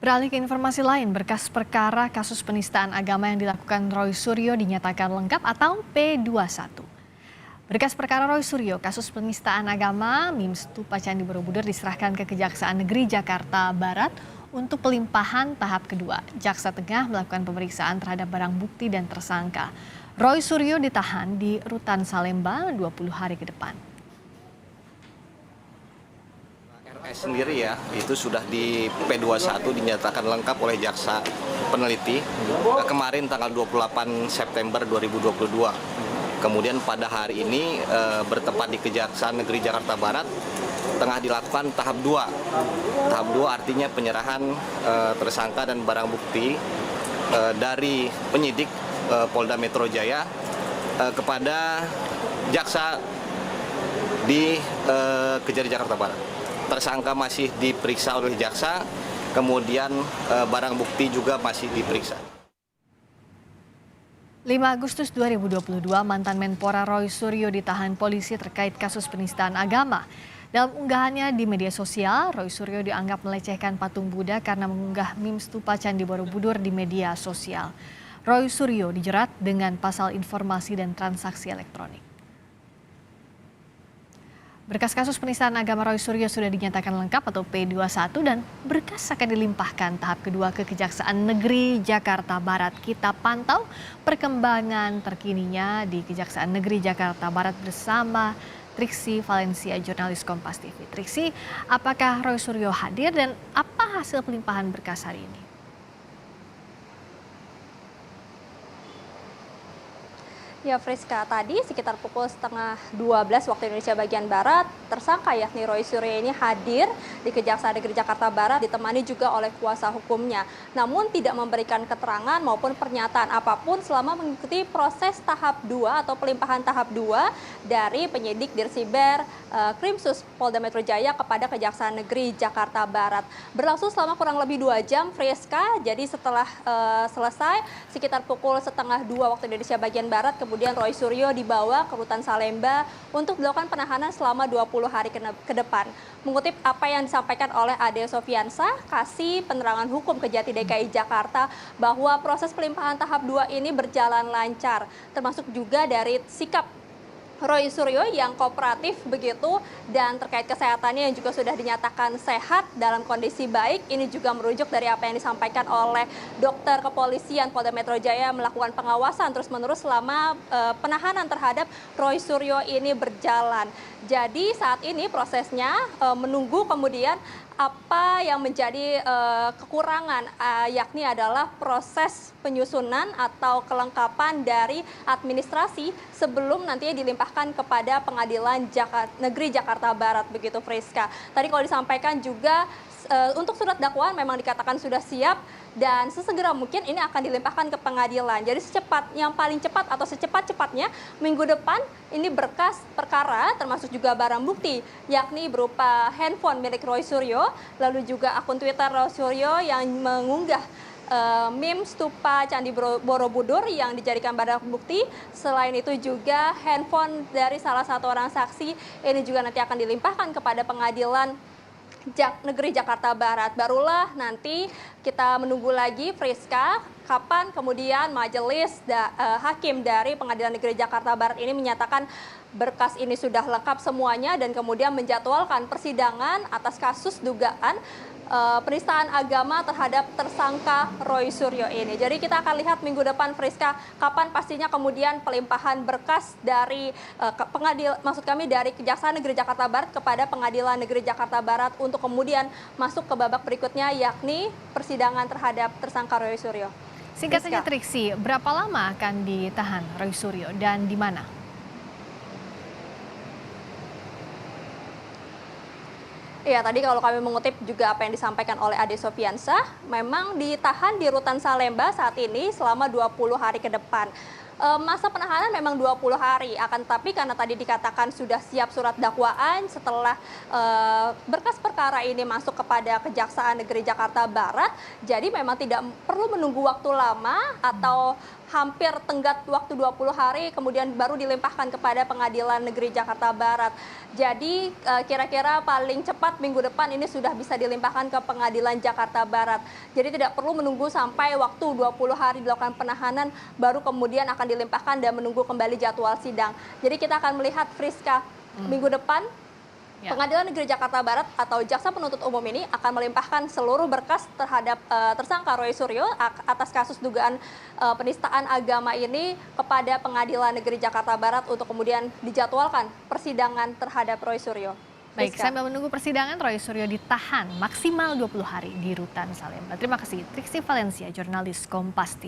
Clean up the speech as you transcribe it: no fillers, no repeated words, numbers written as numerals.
Beralih ke informasi lain, berkas perkara kasus penistaan agama yang dilakukan Roy Suryo dinyatakan lengkap atau P21. Berkas perkara Roy Suryo, kasus penistaan agama MIM Stupa Candi Borobudur diserahkan ke Kejaksaan Negeri Jakarta Barat untuk pelimpahan tahap kedua. Jaksa Tengah melakukan pemeriksaan terhadap barang bukti dan tersangka. Roy Suryo ditahan di Rutan Salemba 20 hari ke depan. Sendiri ya, itu sudah di P21 dinyatakan lengkap oleh jaksa peneliti kemarin tanggal 28 September 2022. Kemudian pada hari ini bertempat di Kejaksaan Negeri Jakarta Barat tengah dilakukan tahap 2. Tahap 2 artinya penyerahan tersangka dan barang bukti dari penyidik Polda Metro Jaya kepada jaksa di Kejari Jakarta Barat. Tersangka masih diperiksa oleh jaksa, kemudian barang bukti juga masih diperiksa. 5 Agustus 2022, mantan Menpora Roy Suryo ditahan polisi terkait kasus penistaan agama. Dalam unggahannya di media sosial, Roy Suryo dianggap melecehkan patung Buddha karena mengunggah MIM Stupa Candi Borobudur di media sosial. Roy Suryo dijerat dengan pasal informasi dan transaksi elektronik. Berkas kasus penistaan agama Roy Suryo sudah dinyatakan lengkap atau P21 dan berkas akan dilimpahkan tahap kedua ke Kejaksaan Negeri Jakarta Barat. Kita pantau perkembangan terkininya di Kejaksaan Negeri Jakarta Barat bersama Triksi Valencia, jurnalis Kompas TV. Triksi, apakah Roy Suryo hadir dan apa hasil pelimpahan berkas hari ini? Ya Friska, tadi sekitar pukul 11:30 waktu Indonesia bagian Barat, tersangka yakni Roy Suryo ini hadir di Kejaksaan Negeri Jakarta Barat ditemani juga oleh kuasa hukumnya. Namun tidak memberikan keterangan maupun pernyataan apapun selama mengikuti proses tahap 2 atau pelimpahan tahap 2 dari penyidik Dirsiber Krimsus Polda Metro Jaya kepada Kejaksaan Negeri Jakarta Barat. Berlangsung selama kurang lebih 2 jam Friska, jadi setelah selesai sekitar pukul 1:30 waktu Indonesia bagian Barat, kemudian Roy Suryo dibawa ke Rutan Salemba untuk dilakukan penahanan selama 20 hari ke depan. Mengutip apa yang disampaikan oleh Ade Sofiansah, Kasih Penerangan Hukum Kejati DKI Jakarta, bahwa proses pelimpahan tahap 2 ini berjalan lancar, termasuk juga dari sikap Roy Suryo yang kooperatif begitu, dan terkait kesehatannya yang juga sudah dinyatakan sehat dalam kondisi baik. Ini juga merujuk dari apa yang disampaikan oleh dokter kepolisian Polda Metro Jaya melakukan pengawasan terus-menerus selama penahanan terhadap Roy Suryo ini berjalan. Jadi saat ini prosesnya menunggu kemudian apa yang menjadi kekurangan, yakni adalah proses penyusunan atau kelengkapan dari administrasi sebelum nantinya dilimpahkan kepada Pengadilan Negeri Jakarta Barat, begitu Friska. Tadi kalau disampaikan juga untuk surat dakwaan memang dikatakan sudah siap dan sesegera mungkin ini akan dilimpahkan ke pengadilan. Jadi yang paling cepat atau secepat-cepatnya minggu depan ini berkas perkara termasuk juga barang bukti, yakni berupa handphone milik Roy Suryo, lalu juga akun Twitter Roy Suryo yang mengunggah MIM Stupa Candi Borobudur yang dijadikan barang bukti. Selain itu juga handphone dari salah satu orang saksi ini juga nanti akan dilimpahkan kepada Pengadilan Negeri Jakarta Barat. Barulah nanti kita menunggu lagi Friska kapan kemudian majelis hakim dari Pengadilan Negeri Jakarta Barat ini menyatakan berkas ini sudah lengkap semuanya dan kemudian menjadwalkan persidangan atas kasus dugaan penistaan agama terhadap tersangka Roy Suryo ini. Jadi kita akan lihat minggu depan Friska kapan pastinya kemudian pelimpahan berkas dari dari Kejaksaan Negeri Jakarta Barat kepada Pengadilan Negeri Jakarta Barat untuk kemudian masuk ke babak berikutnya, yakni persidangan terhadap tersangka Roy Suryo. Singkat saja Triksi, berapa lama akan ditahan Roy Suryo dan di mana? Iya, tadi kalau kami mengutip juga apa yang disampaikan oleh Ade Sofiansah, memang ditahan di Rutan Salemba saat ini selama 20 hari ke depan. Masa penahanan memang 20 hari, akan tetapi karena tadi dikatakan sudah siap surat dakwaan setelah berkas perkara ini masuk kepada Kejaksaan Negeri Jakarta Barat, jadi memang tidak perlu menunggu waktu lama atau hampir tenggat waktu 20 hari kemudian baru dilimpahkan kepada Pengadilan Negeri Jakarta Barat. Jadi kira-kira paling cepat minggu depan ini sudah bisa dilimpahkan ke Pengadilan Jakarta Barat. Jadi tidak perlu menunggu sampai waktu 20 hari dilakukan penahanan baru kemudian akan dilimpahkan dan menunggu kembali jadwal sidang. Jadi kita akan melihat Friska minggu depan Pengadilan Negeri Jakarta Barat atau Jaksa Penuntut Umum ini akan melimpahkan seluruh berkas terhadap tersangka Roy Suryo atas kasus dugaan penistaan agama ini kepada Pengadilan Negeri Jakarta Barat untuk kemudian dijadwalkan persidangan terhadap Roy Suryo. Baik, Friska. sambil menunggu persidangan, Roy Suryo ditahan maksimal 20 hari di Rutan Salemba. Terima kasih, Triksi Valencia, jurnalis Kompas TV.